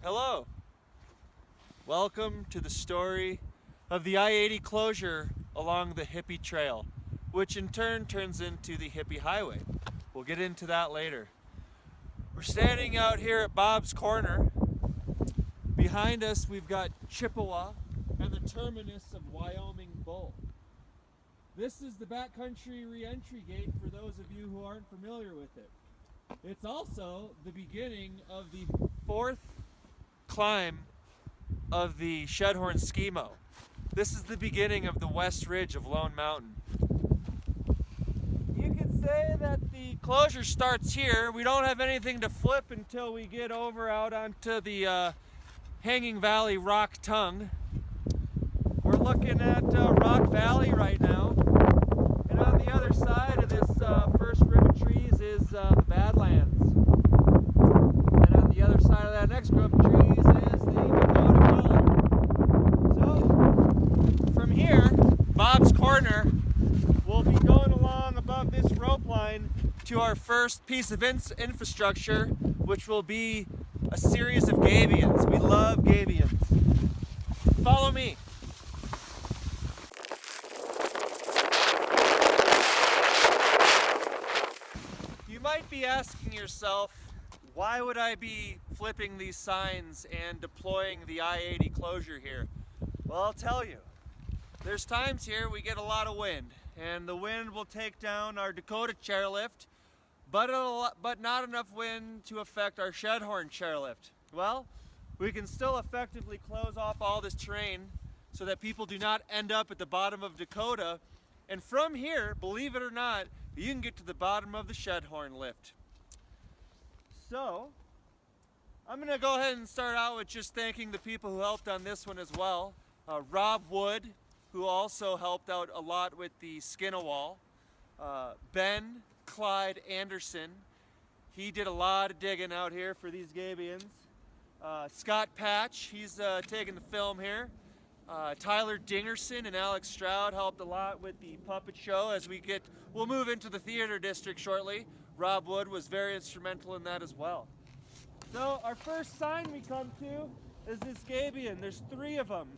Hello. Welcome to the story of the I-80 closure along the Hippie Trail, which in turn turns into the Hippie Highway. We'll get into that later. We're standing out here at Bob's Corner. Behind us we've got Chippewa and the terminus of Wyoming Bull. This is the backcountry re-entry gate for those of you who aren't familiar with it. It's also the beginning of the fourth climb of the Shedhorn Skimo. This is the beginning of the West Ridge of Lone Mountain. You could say that the closure starts here. We don't have anything to flip until we get over out onto the Hanging Valley Rock Tongue. We're looking at Rock Valley right now. And on the other side of this first rib of trees is the Badlands. And on the other side of that next group of trees is the Dakota Gully. So, from here, Bob's Corner, we'll be going along above this rope line to our first piece of infrastructure, which will be a series of gabions. We love gabions. Follow me. You might be asking yourself, why would I be flipping these signs and deploying the I-80 closure here? Well, I'll tell you. There's times here we get a lot of wind, and the wind will take down our Dakota chairlift, but not enough wind to affect our Shedhorn chairlift. Well, we can still effectively close off all this terrain so that people do not end up at the bottom of Dakota. And from here, believe it or not, you can get to the bottom of the Shedhorn lift. So, I'm going to go ahead and start out with just thanking the people who helped on this one as well. Rob Wood, who also helped out a lot with the Skinawall. Ben Clyde Anderson, he did a lot of digging out here for these gabions. Scott Patch, he's taking the film here. Tyler Dingerson and Alex Stroud helped a lot with the puppet show as we'll move into the theater district shortly. Rob Wood was very instrumental in that as well. So our first sign we come to is this gabion. There's 3 of them.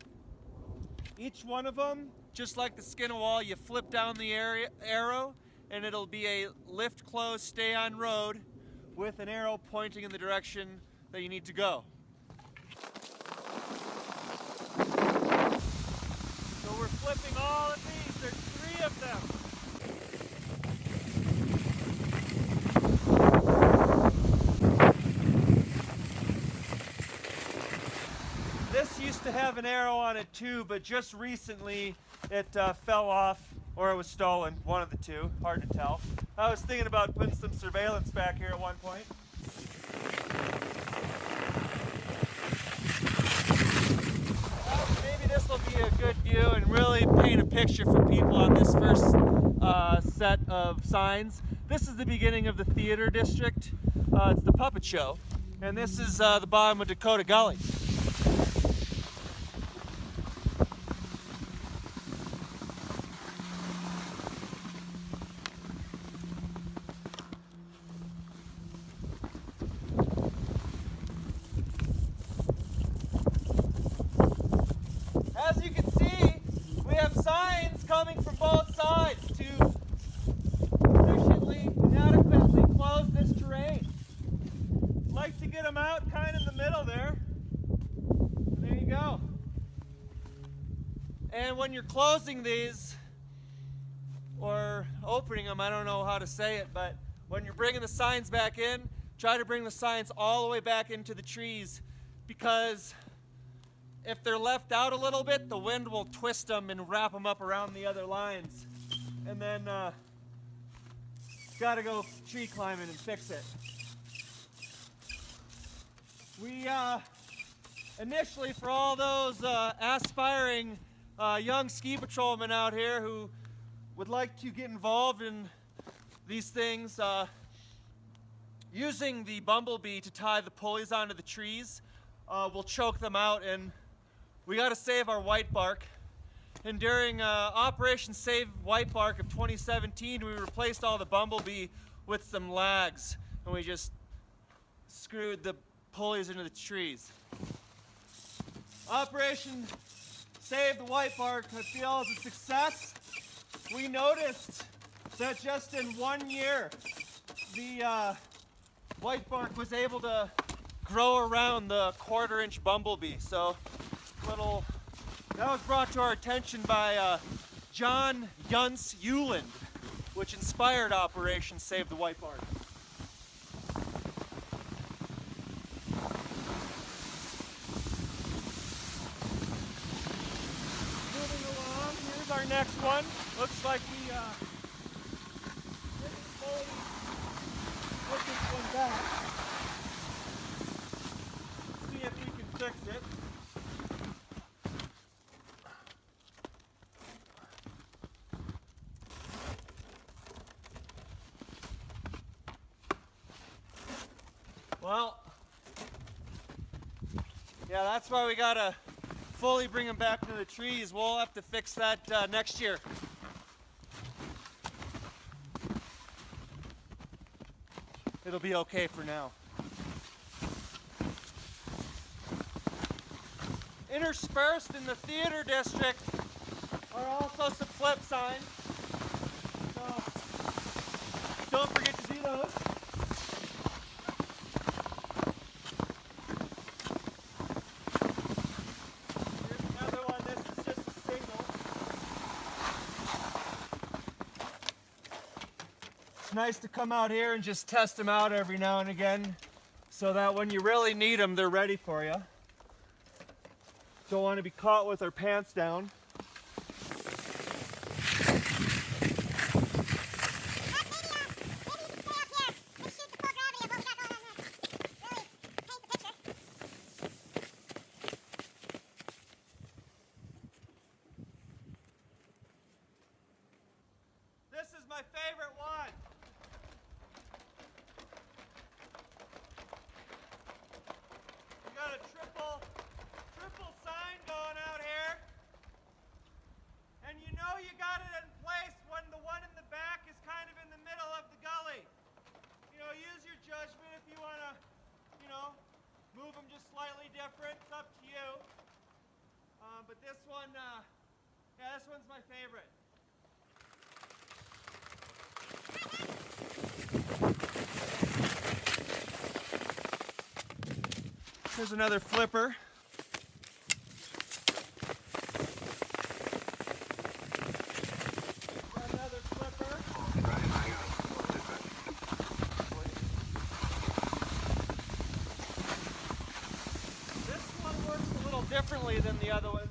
Each one of them, just like the Skinawall, you flip down the arrow and it'll be a lift close, stay on road with an arrow pointing in the direction that you need to go. So we're flipping all of these. There's 3 of them. This used to have an arrow on it too, but just recently it fell off or it was stolen. One of the two. Hard to tell. I was thinking about putting some surveillance back here at one point. Maybe this will be a good view and really paint a picture for people on this first set of signs. This is the beginning of the theater district. It's the puppet show. And this is the bottom of Dakota Gully. As you can see, we have signs coming from both sides to efficiently and adequately close this terrain. Like to get them out kind of in the middle there. And there you go. And when you're closing these, or opening them, I don't know how to say it, but when you're bringing the signs back in, try to bring the signs all the way back into the trees, because if they're left out a little bit, the wind will twist them and wrap them up around the other lines. And then gotta go tree climbing and fix it. We initially, for all those aspiring young ski patrolmen out here who would like to get involved in these things, using the bumblebee to tie the pulleys onto the trees will choke them out, and we got to save our white bark. And during Operation Save White Bark of 2017, we replaced all the bumblebee with some lags, and we just screwed the pulleys into the trees. Operation Save the White Bark, I feel, is a success. We noticed that just in 1 year, the white bark was able to grow around the 1/4-inch bumblebee. So that was brought to our attention by John Yunce Euland, which inspired Operation Save the White Bark. Moving along, here's our next one. Looks like we didn't fully put this one back. See if we can fix it. Well, yeah, that's why we gotta fully bring them back to the trees. We'll have to fix that next year. It'll be okay for now. Interspersed in the theater district are also some flip signs. So don't forget to do those. Here's another one. This is just a single. It's nice to come out here and just test them out every now and again so that when you really need them, they're ready for you. Don't want to be caught with our pants down. This is my favorite one. We got a triple sign going out here. And you know you got it in place when the one in the back is kind of in the middle of the gully. You know, use your judgment if you want to, move them just slightly different. It's up to you. But this one, this one's my favorite. Here's another flipper. Another flipper. This one works a little differently than the other ones.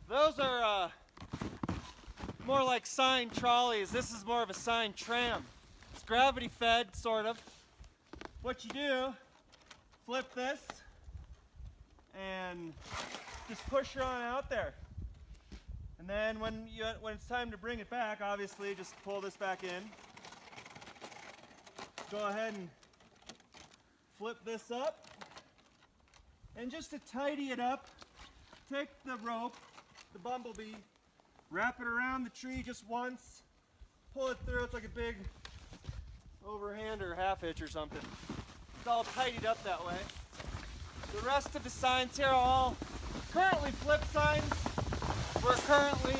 Those are more like sign trolleys. This is more of a sign tram. It's gravity fed, sort of. What you do, flip this and just push it on out there. And then when it's time to bring it back, obviously just pull this back in. Go ahead and flip this up. And just to tidy it up, take the rope, the bumblebee, wrap it around the tree just once, pull it through. It's like a big overhand or half hitch or something. It's all tidied up that way. The rest of the signs here are all currently flip signs. We're currently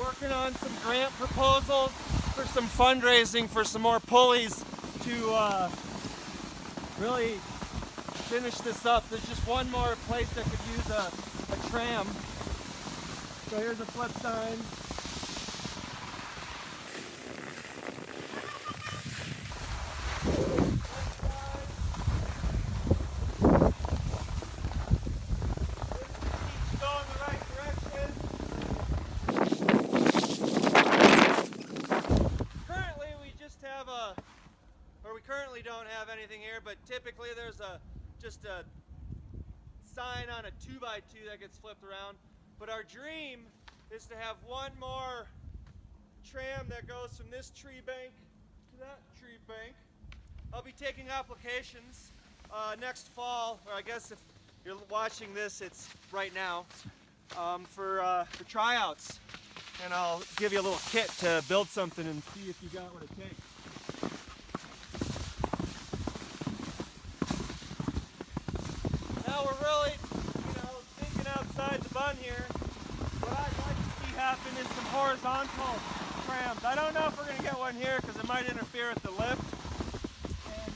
working on some grant proposals for some fundraising for some more pulleys to really finish this up. There's just one more place that could use a tram. So here's a flip sign. Don't have anything here, but typically there's just a sign on a 2x2 that gets flipped around. But our dream is to have one more tram that goes from this tree bank to that tree bank. I'll be taking applications next fall, or I guess if you're watching this, it's right now, for tryouts. And I'll give you a little kit to build something and see if you got what it takes. while we're really, thinking outside the bun here, what I'd like to see happen is some horizontal trams. I don't know if we're going to get one here because it might interfere with the lift, and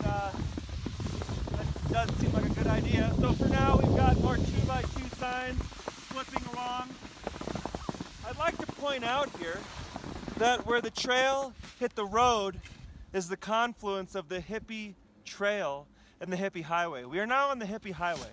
that doesn't seem like a good idea. So for now, we've got more 2x2 signs flipping along. I'd like to point out here that where the trail hit the road is the confluence of the Hippie Trail and the Hippie Highway. We are now on the Hippie Highway.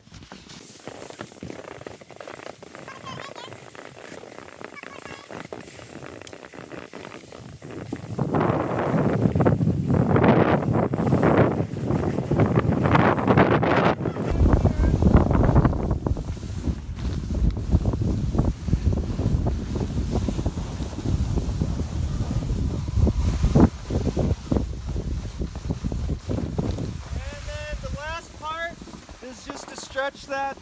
Is just to stretch that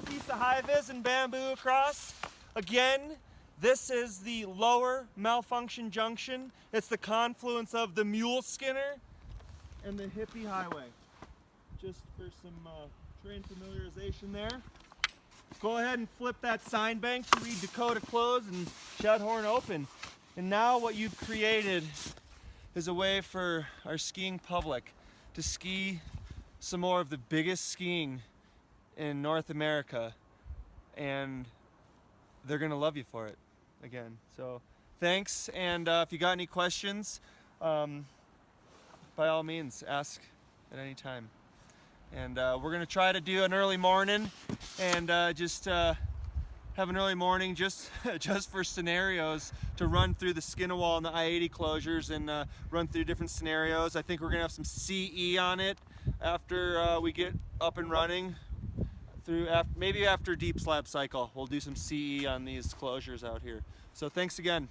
piece of high-vis and bamboo across. Again, this is the lower Malfunction Junction. It's the confluence of the Mule Skinner and the Hippie Highway. Just for some train familiarization there. Go ahead and flip that sign bank to read Dakota closed and Shedhorn open. And now what you've created is a way for our skiing public to ski some more of the biggest skiing in North America, and they're gonna love you for it again. So thanks, and if you got any questions, by all means ask at any time. And we're gonna try to do an early morning and just have an early morning just for scenarios to run through the Skinawall and the I-80 closures and run through different scenarios. I think we're gonna have some CE on it after we get up and running through maybe after Deep Slab Cycle. We'll do some CE on these closures out here. So thanks again.